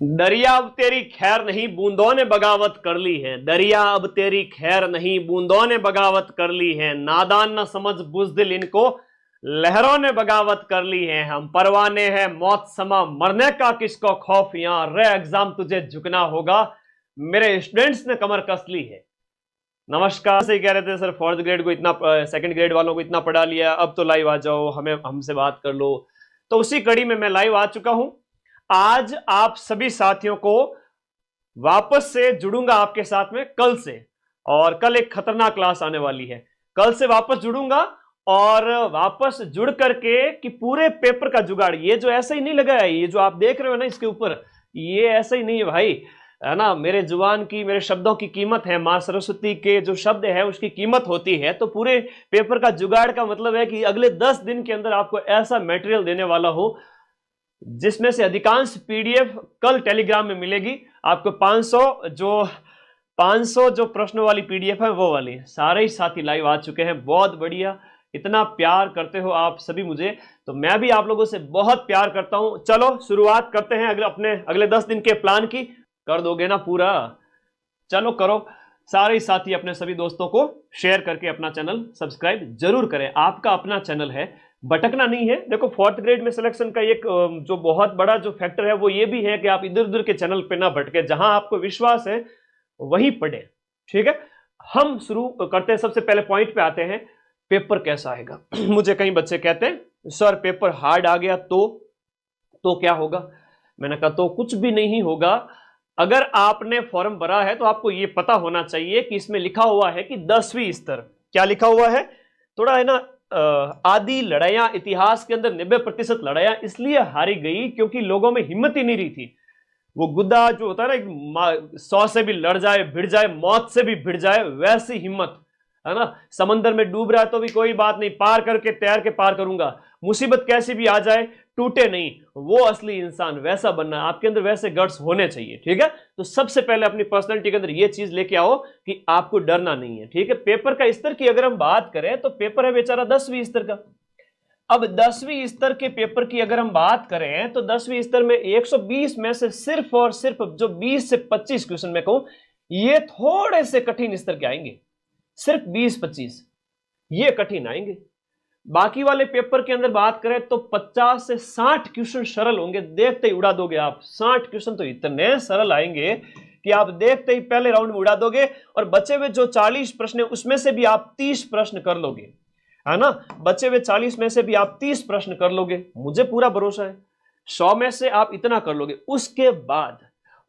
दरिया अब तेरी खैर नहीं, बूंदों ने बगावत कर ली है। दरिया अब तेरी खैर नहीं, बूंदों ने बगावत कर ली है। नादान न समझ बुज़दिल इनको, लहरों ने बगावत कर ली है। हम परवाने हैं मौत समा, मरने का किसको खौफ, यहां रे एग्जाम तुझे झुकना होगा, मेरे स्टूडेंट्स ने कमर कस ली है। नमस्कार। से कह रहे थे सर फोर्थ ग्रेड को इतना, सेकंड ग्रेड वालों को इतना पढ़ा लिया, अब तो लाइव आ जाओ, हमें हमसे बात कर लो। तो उसी कड़ी में मैं लाइव आ चुका हूं। आज आप सभी साथियों को वापस से जुड़ूंगा आपके साथ में कल से, और कल एक खतरनाक क्लास आने वाली है। कल से वापस जुड़ूंगा और वापस जुड़ करके कि पूरे पेपर का जुगाड़, ये जो ऐसा ही नहीं लगा है, ये जो आप देख रहे हो ना इसके ऊपर, ये ऐसा ही नहीं है भाई, है ना। मेरे जुबान की, मेरे शब्दों की कीमत है, मां सरस्वती के जो शब्द है उसकी कीमत होती है। तो पूरे पेपर का जुगाड़ का मतलब है कि अगले 10 दिन के अंदर आपको ऐसा मटेरियल देने वाला हो जिसमें से अधिकांश पीडीएफ कल टेलीग्राम में मिलेगी आपको। 500 जो प्रश्नों वाली पीडीएफ है वो वाली है। सारे ही साथी लाइव आ चुके हैं, बहुत बढ़िया। इतना प्यार करते हो आप सभी मुझे, तो मैं भी आप लोगों से बहुत प्यार करता हूं। चलो शुरुआत करते हैं अगले 10 दिन के प्लान की। कर दोगे ना पूरा? चलो करो। सारे ही साथी अपने सभी दोस्तों को शेयर करके अपना चैनल सब्सक्राइब जरूर करें। आपका अपना चैनल है, भटकना नहीं है। देखो फोर्थ ग्रेड में सिलेक्शन का एक जो बहुत बड़ा जो फैक्टर है वो ये भी है कि आप इधर उधर के चैनल पे ना भटके, जहां आपको विश्वास है वहीं पढ़े। ठीक है, हम शुरू करते हैं। सबसे पहले पॉइंट पे आते हैं, पेपर कैसा आएगा। मुझे कई बच्चे कहते हैं सर पेपर हार्ड आ गया तो क्या होगा। मैंने कहा तो कुछ भी नहीं होगा। अगर आपने फॉर्म भरा है तो आपको यह पता होना चाहिए कि इसमें लिखा हुआ है कि 10वीं स्तर। क्या लिखा हुआ है? थोड़ा है ना, आदि लड़ाइयां इतिहास के अंदर 90% लड़ाइयां इसलिए हारी गई क्योंकि लोगों में हिम्मत ही नहीं रही थी। वो गुद्दा जो होता है ना, 100 से भी लड़ जाए, भिड़ जाए, मौत से भी भिड़ जाए, वैसी हिम्मत, है ना। समंदर में डूब रहा है तो भी कोई बात नहीं, पार करके तैर के पार करूंगा। मुसीबत कैसी भी आ जाए टूटे नहीं, वो असली इंसान वैसा बनना है आपके अंदर, वैसे गट्स होने चाहिए। ठीक है, तो सबसे पहले अपनी पर्सनैलिटी के अंदर ये चीज लेके आओ कि आपको डरना नहीं है। ठीक है, पेपर का स्तर की अगर हम बात करें तो पेपर है बेचारा 10वीं स्तर का। अब 10वीं स्तर के पेपर की अगर हम बात करें तो 10वीं स्तर में 120 में से सिर्फ और सिर्फ जो 20 से 25 क्वेश्चन मैं कहूं ये थोड़े से कठिन स्तर के आएंगे। सिर्फ 20-25 ये कठिन आएंगे। बाकी वाले पेपर के अंदर बात करें तो 50 से 60 क्वेश्चन सरल होंगे, देखते ही उड़ा दोगे आप। 60 क्वेश्चन तो इतने सरल आएंगे कि आप देखते ही पहले राउंड में उड़ा दोगे, और बचे हुए जो 40 प्रश्न है उसमें से भी आप 30 प्रश्न कर लोगे, है ना। बचे हुए 40 में से भी आप 30 प्रश्न कर लोगे, मुझे पूरा भरोसा है। 100 में से आप इतना कर लोगे।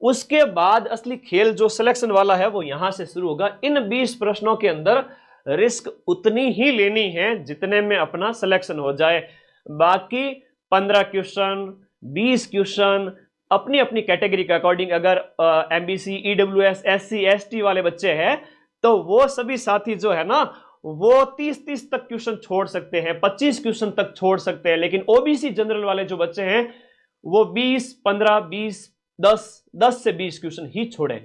उसके बाद असली खेल जो सिलेक्शन वाला है वो यहां से शुरू होगा। इन 20 प्रश्नों के अंदर रिस्क उतनी ही लेनी है जितने में अपना सिलेक्शन हो जाए। बाकी 15 क्वेश्चन, 20 क्वेश्चन अपनी अपनी कैटेगरी के अकॉर्डिंग, अगर एमबीसी, ईडब्ल्यूएस, एससी, एसटी वाले बच्चे हैं तो वो सभी साथी जो है ना वो 30-30 तक क्वेश्चन छोड़ सकते हैं, 25 क्वेश्चन तक छोड़ सकते हैं। लेकिन ओबीसी जनरल वाले जो बच्चे हैं वो 20, 15, 20, 10 से 20 क्वेश्चन ही छोड़े,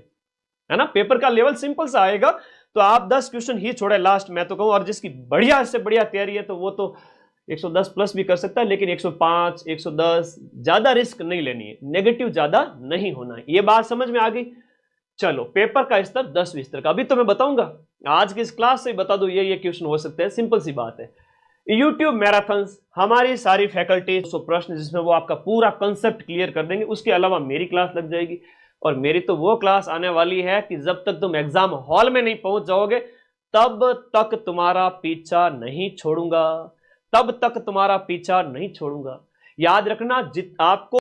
है ना। पेपर का लेवल सिंपल सा आएगा तो आप 10 क्वेश्चन ही छोड़े लास्ट, मैं तो कहूं। और जिसकी बढ़िया से बढ़िया तैयारी है तो वो तो 110 प्लस भी कर सकता है, लेकिन 105, 110 ज्यादा रिस्क नहीं लेनी है, नेगेटिव ज्यादा नहीं होना है। ये बात समझ में आ गई। चलो पेपर का स्तर 10वीं स्तर का अभी तो मैं बताऊंगा, आज की इस क्लास से बता दो ये क्वेश्चन हो सकते हैं, सिंपल सी बात है। यूट्यूब मैराथन्स हमारी सारी फैकल्टी 100 प्रश्न जिसमें वो आपका पूरा कंसेप्ट क्लियर कर देंगे। उसके अलावा मेरी क्लास लग जाएगी, और मेरी तो वो क्लास आने वाली है कि जब तक तुम एग्जाम हॉल में नहीं पहुंच जाओगे तब तक तुम्हारा पीछा नहीं छोड़ूंगा, तब तक तुम्हारा पीछा नहीं छोड़ूंगा। याद रखना, आपको